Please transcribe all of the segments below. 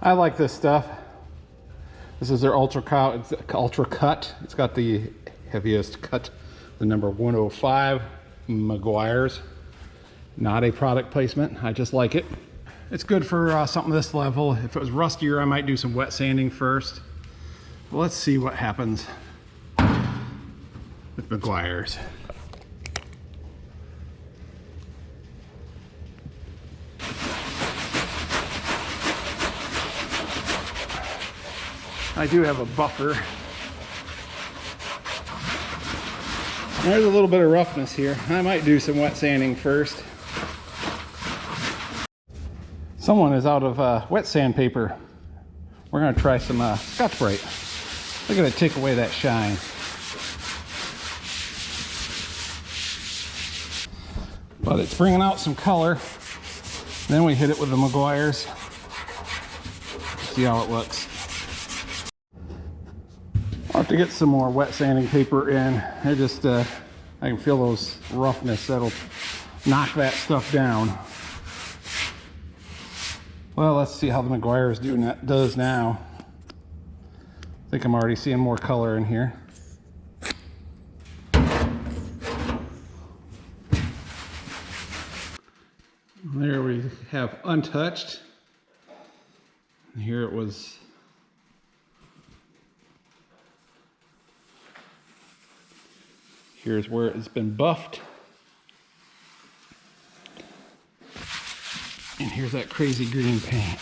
I like this stuff. This is their ultra cut. It's got the heaviest cut, the number 105 Meguiar's. Not a product placement, I just like it. It's good for something this level. If it was rustier, I might do some wet sanding first. But let's see what happens with Meguiar's. I do have a buffer. There's a little bit of roughness here. I might do some wet sanding first. Someone is out of wet sandpaper. We're gonna try some Scotch-Brite. They're gonna take away that shine. But it's bringing out some color. Then we hit it with the Meguiar's. See how it looks. I'll have to get some more wet sanding paper in. I can feel those roughness. That'll knock that stuff down. Well, let's see how the Meguiar's does now. I think I'm already seeing more color in here. There we have untouched. Here it was. Here's where it's been buffed. And here's that crazy green paint.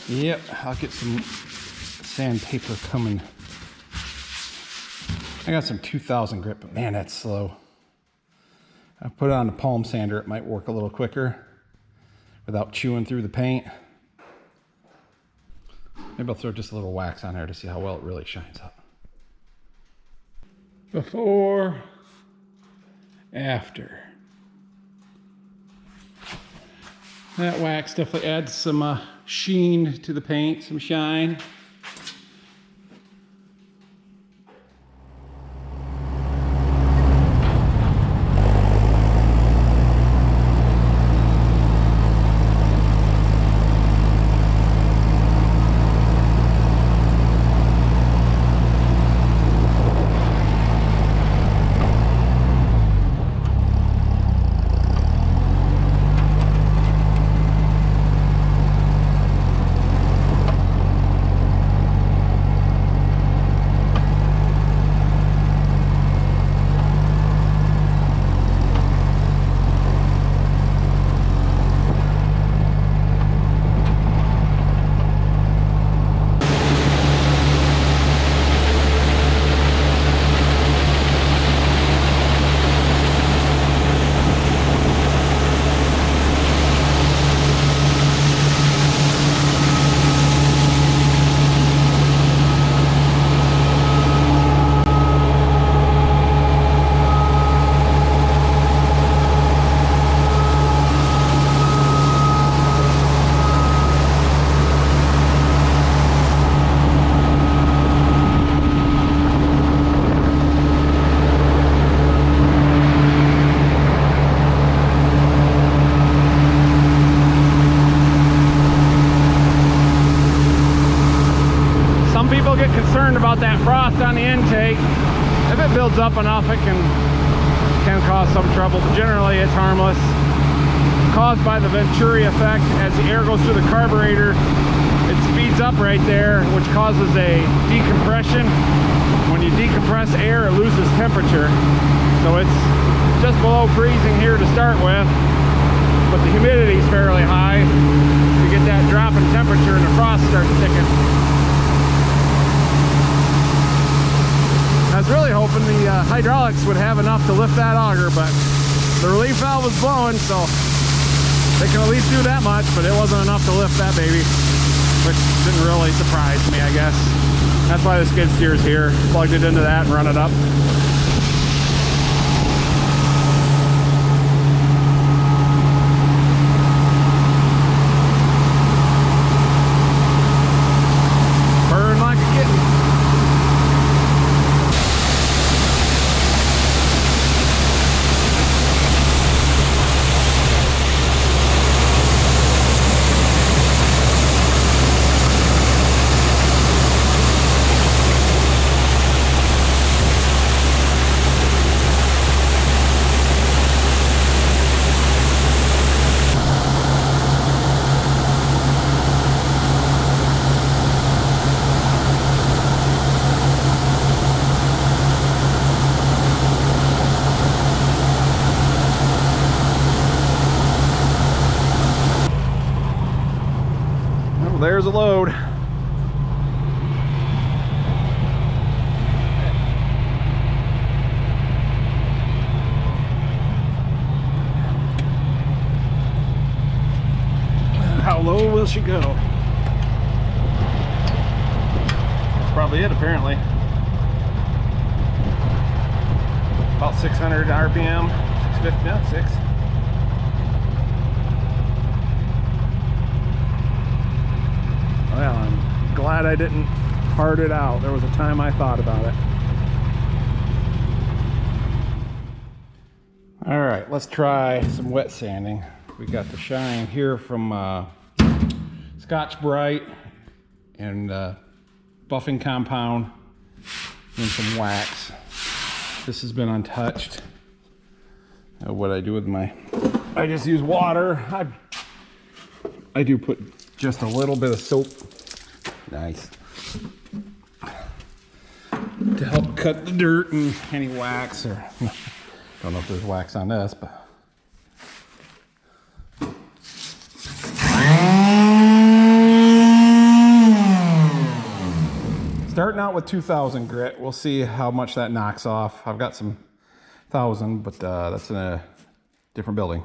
Yep, I'll get some sandpaper coming. I got some 2000 grit, but man, that's slow. I put it on the palm sander, it might work a little quicker without chewing through the paint. Maybe I'll throw just a little wax on there to see how well it really shines up. Before, after. That wax definitely adds some sheen to the paint, some shine. About that frost on the intake. If it builds up enough, it can cause some trouble, but generally it's harmless. Caused by the Venturi effect. As the air goes through the carburetor, it speeds up right there, which causes a decompression. When you decompress air, it loses temperature. So it's just below freezing here to start with, but the humidity is fairly high. You get that drop in temperature and the frost starts sticking. I was really hoping the hydraulics would have enough to lift that auger, but the relief valve was blowing, so they can at least do that much, but it wasn't enough to lift that baby, which didn't really surprise me, I guess. That's why the skid steer's here. Plugged it into that and run it up. Burn like a kitten. Well, there's a load. How low will she go? That's probably it, apparently. About 600 RPM, 650, no, 6. Well, I'm glad I didn't hard it out. There was a time I thought about it. All right, let's try some wet sanding. We got the shine here from Scotch Brite and buffing compound and some wax. This has been untouched. What I do with I just use water. I do put just a little bit of soap. Nice. To help cut the dirt and any wax, or don't know if there's wax on this, but starting out with 2000 grit. We'll see how much that knocks off. I've got some 1000, but that's in a different building.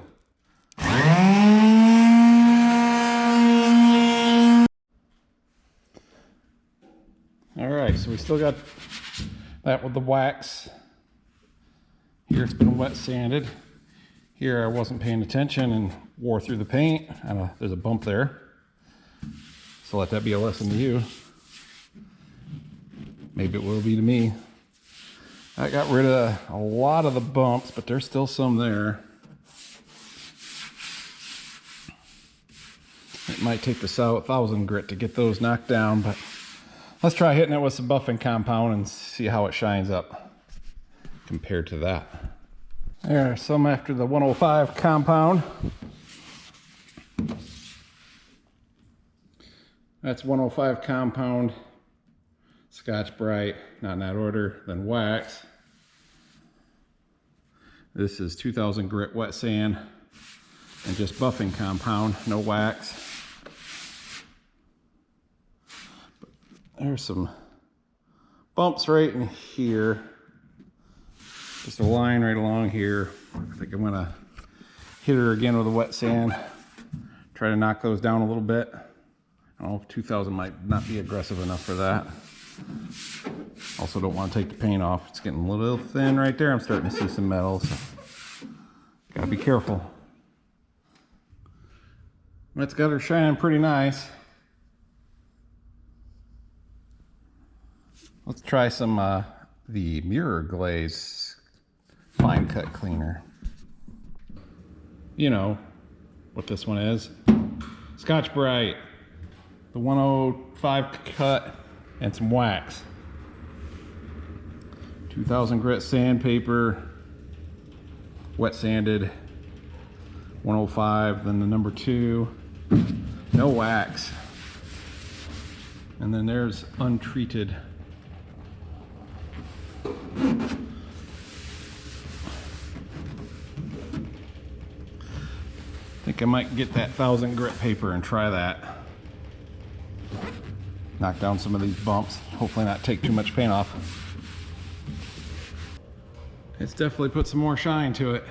All right, so we still got that with the wax. Here it's been wet sanded. Here I wasn't paying attention and wore through the paint. There's a bump there. So let that be a lesson to you. Maybe it will be to me. I got rid of a lot of the bumps, but there's still some there. It might take the 1000 grit to get those knocked down, but let's try hitting it with some buffing compound and see how it shines up compared to that. There's some after the 105 compound. That's 105 compound, Scotch Brite, not in that order, then wax. This is 2000 grit wet sand and just buffing compound, no wax. But there's some bumps right in here. Just a line right along here. I think I'm gonna hit her again with a wet sand. Try to knock those down a little bit. I don't know if 2000 might not be aggressive enough for that. Also don't want to take the paint off. It's getting a little thin right there. I'm starting to see some metal, so gotta be careful. It's got her shining pretty nice. Let's try some the Mirror Glaze fine cut cleaner. You know what this one is. Scotch Brite, the 105 cut, and some wax. 2000 grit sandpaper, wet sanded, 105, then the number 2, no wax. And then there's untreated. I think I might get that 1000 grit paper and try that. Knock down some of these bumps. Hopefully not take too much paint off. It's definitely put some more shine to it.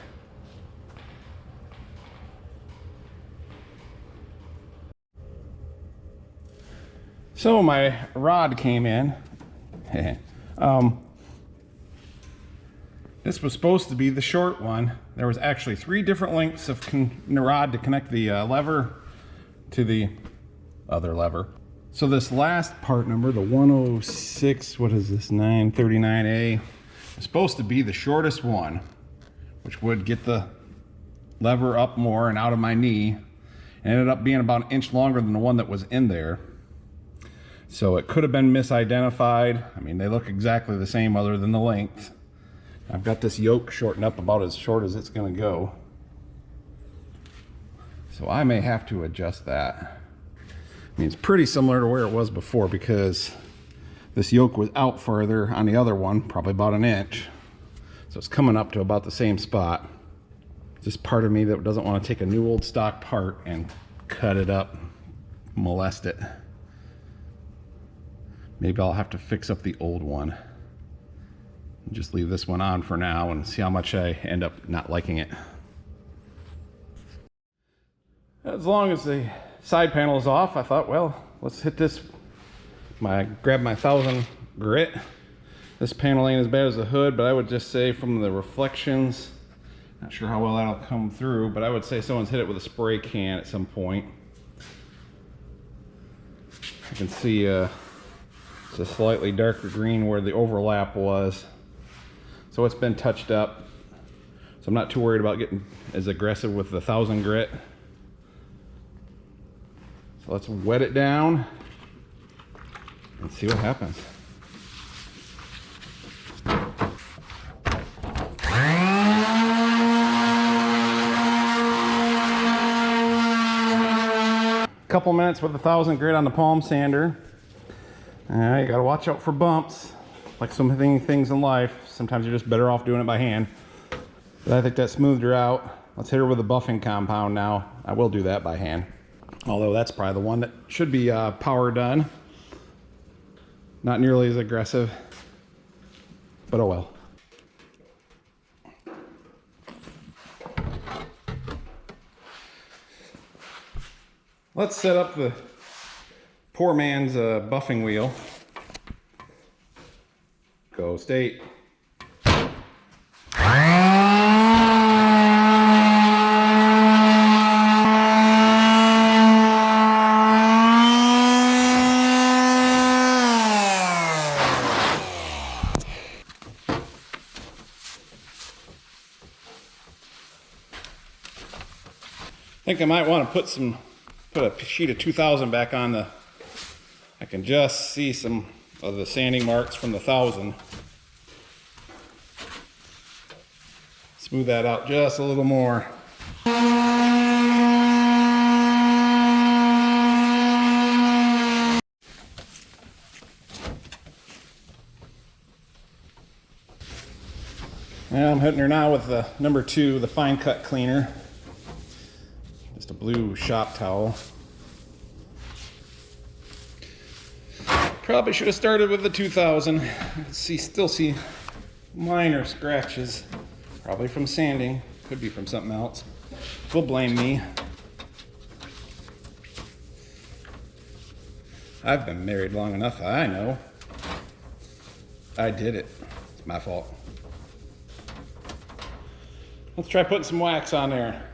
So my rod came in. This was supposed to be the short one. There was actually 3 different lengths of rod to connect the lever to the other lever. So this last part number, the 106, what is this, 939A, was supposed to be the shortest one, which would get the lever up more and out of my knee. It ended up being about 1 inch longer than the one that was in there. So it could have been misidentified. I mean, they look exactly the same other than the length. I've got this yoke shortened up about as short as it's going to go. So I may have to adjust that. I mean, it's pretty similar to where it was before because this yoke was out further on the other one, probably about 1 inch. So it's coming up to about the same spot. Just part of me that doesn't want to take a new old stock part and cut it up molest it. Maybe I'll have to fix up the old one. Just leave this one on for now and see how much I end up not liking it. As long as the side panel is off, I thought, well, let's hit this. Grab my 1000 grit. This panel ain't as bad as the hood, but I would just say from the reflections, not sure how well that'll come through, but I would say someone's hit it with a spray can at some point. I can see it's a slightly darker green where the overlap was. So it's been touched up. So I'm not too worried about getting as aggressive with the 1000 grit. So let's wet it down and see what happens. Couple minutes with the 1000 grit on the palm sander. You gotta watch out for bumps. Like so many things in life, sometimes you're just better off doing it by hand. But I think that smoothed her out. Let's hit her with a buffing compound now. I will do that by hand. Although that's probably the one that should be power done. Not nearly as aggressive, but oh well. Let's set up the poor man's buffing wheel. Go state. I think I might want to put a sheet of 2000 back on the, I can just see some of the sanding marks from the 1000. Smooth that out just a little more. Now I'm hitting her now with the number 2, the fine cut cleaner. Just a blue shop towel. Probably should have started with the 2000. I can still see minor scratches. Probably from sanding. Could be from something else. Will blame me. I've been married long enough, I know. I did it. It's my fault. Let's try putting some wax on there.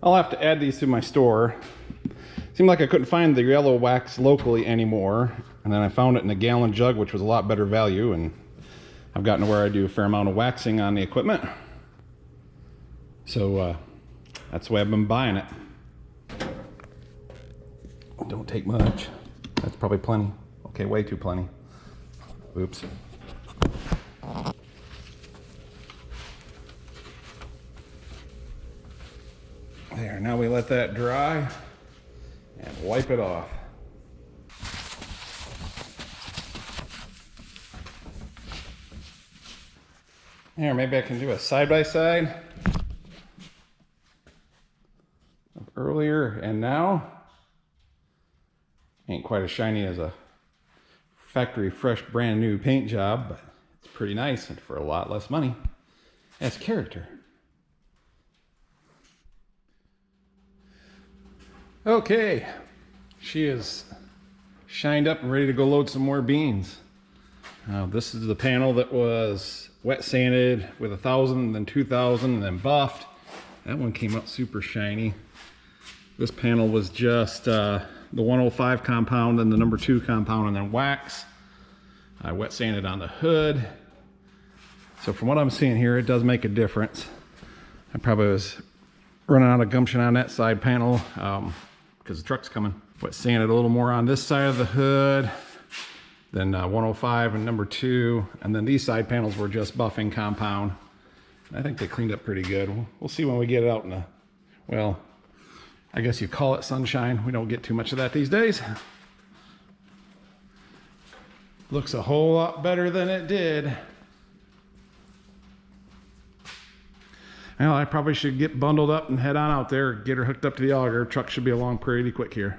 I'll have to add these to my store. Seemed like I couldn't find the yellow wax locally anymore, and then I found it in a gallon jug, which was a lot better value, and I've gotten to where I do a fair amount of waxing on the equipment. So that's the way I've been buying it. Don't take much. That's probably plenty. Okay, way too plenty. Oops. There, now we let that dry and wipe it off. Here, maybe I can do a side-by-side of earlier and now. Ain't quite as shiny as a factory fresh brand new paint job, but it's pretty nice and for a lot less money. It has character. Okay, she is shined up and ready to go load some more beans. This is the panel that was wet sanded with 1000, then 2000, and then buffed. That one came out super shiny. This panel was just the 105 compound and the number 2 compound and then wax. I wet sanded on the hood. So from what I'm seeing here, it does make a difference. I probably was running out of gumption on that side panel because the truck's coming. Wet sanded a little more on this side of the hood, then 105 and number 2, and then these side panels were just buffing compound. I think they cleaned up pretty good. We'll see when we get it out in the, well, I guess you call it sunshine. We don't get too much of that these days. Looks a whole lot better than it did. Well, I probably should get bundled up and head on out there, get her hooked up to the auger. Truck should be along pretty quick here.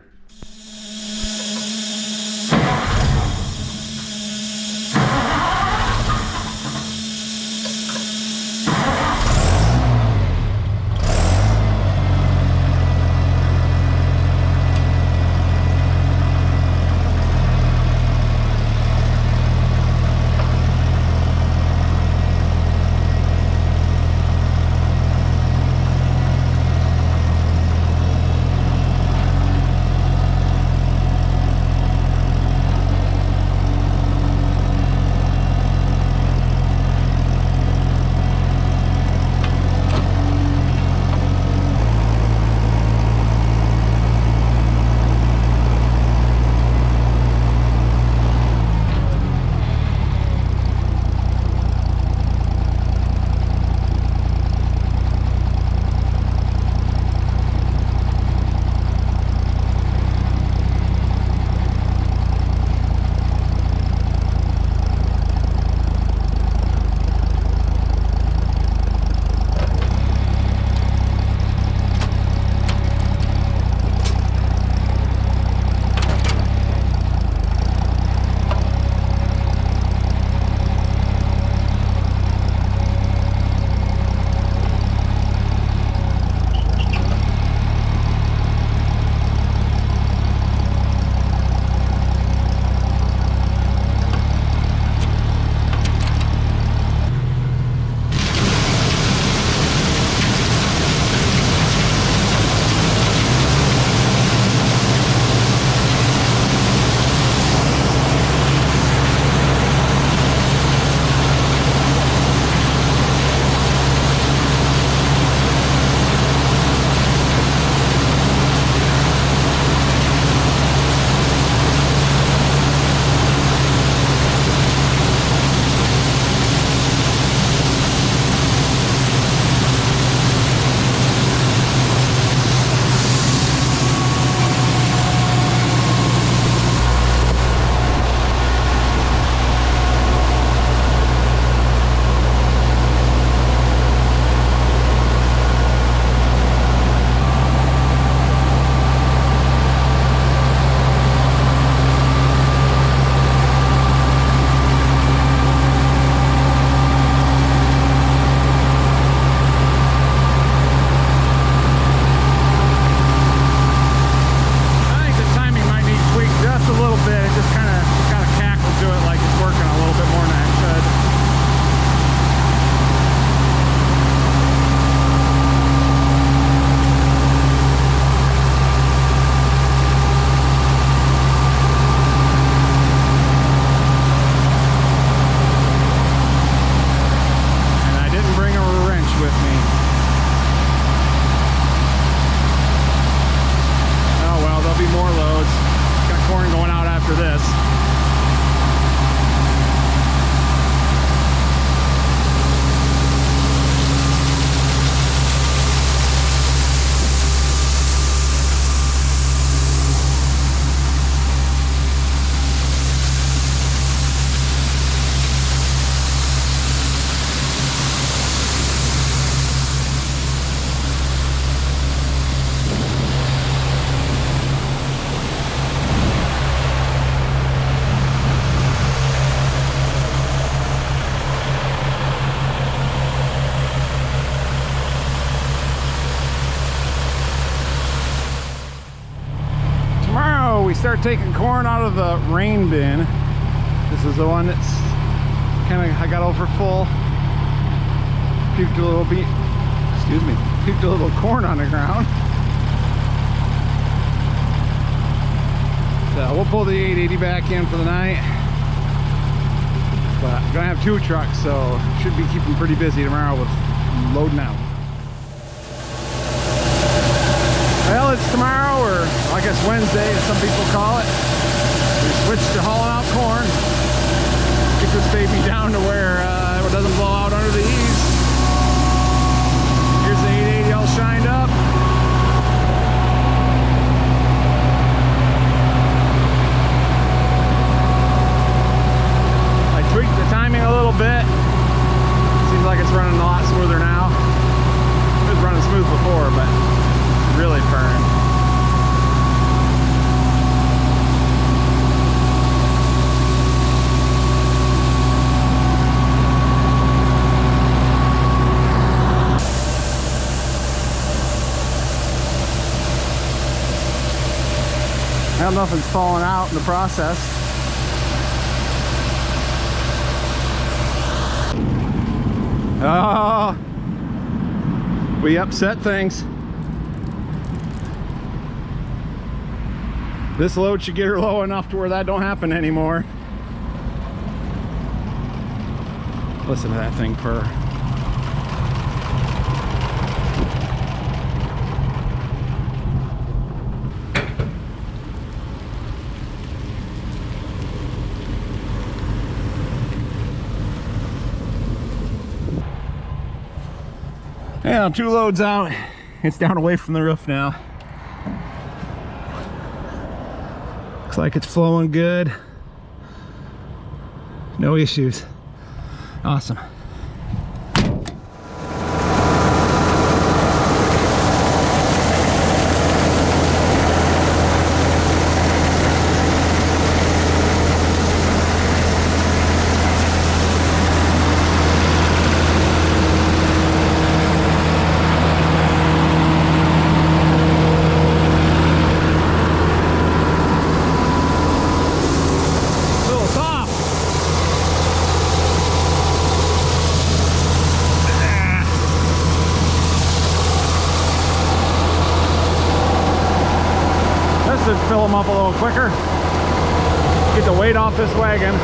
start taking corn out of the rain bin. This is the one that's kind of, I got over full. Puked a little bit, excuse me, puked a little corn on the ground. So we'll pull the 880 back in for the night. But I'm gonna have 2 trucks, so should be keeping pretty busy tomorrow with loading out. Well, it's tomorrow, or I guess Wednesday, as some people call it. We switched to hauling out corn. Get this baby down to where it doesn't blow out under the eaves. Here's the 880 all shined up. I tweaked the timing a little bit. Seems like it's running a lot smoother now. I hope nothing's falling out in the process. Oh, we upset things. This load should get her low enough to where that don't happen anymore. Listen to that thing purr. Yeah, 2 loads out. It's down away from the roof now. Looks like it's flowing good. No issues. Awesome. Should fill them up a little quicker. Get the weight off this wagon.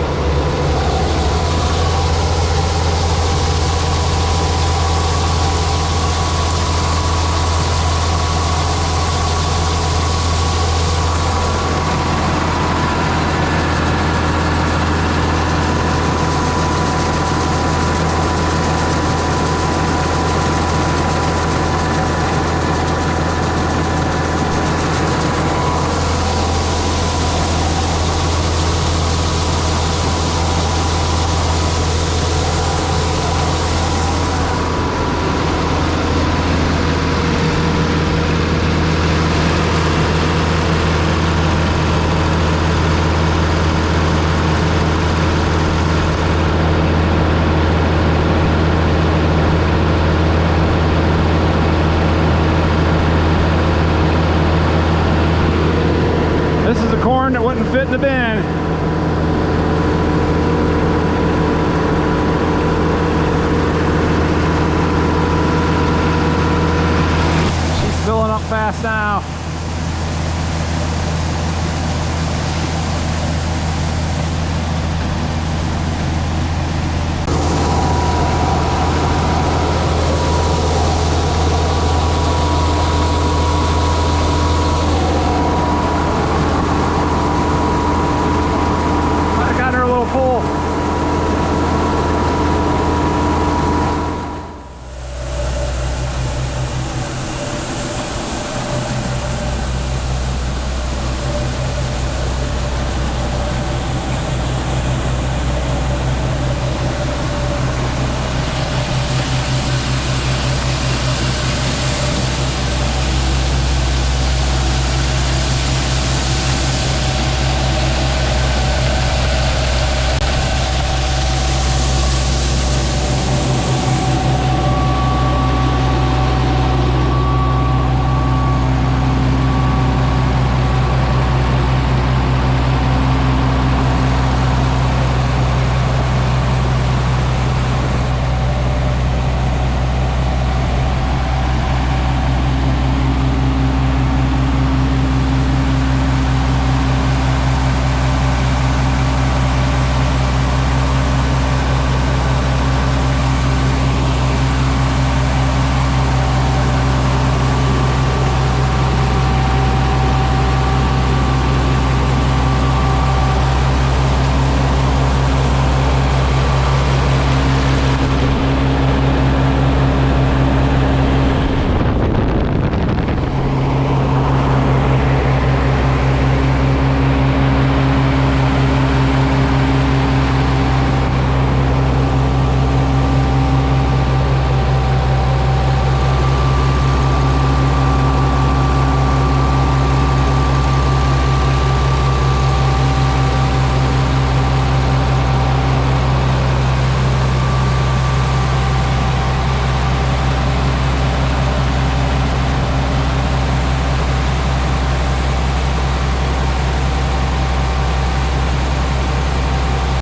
This is the corn that wouldn't fit in the bin. She's filling up fast now.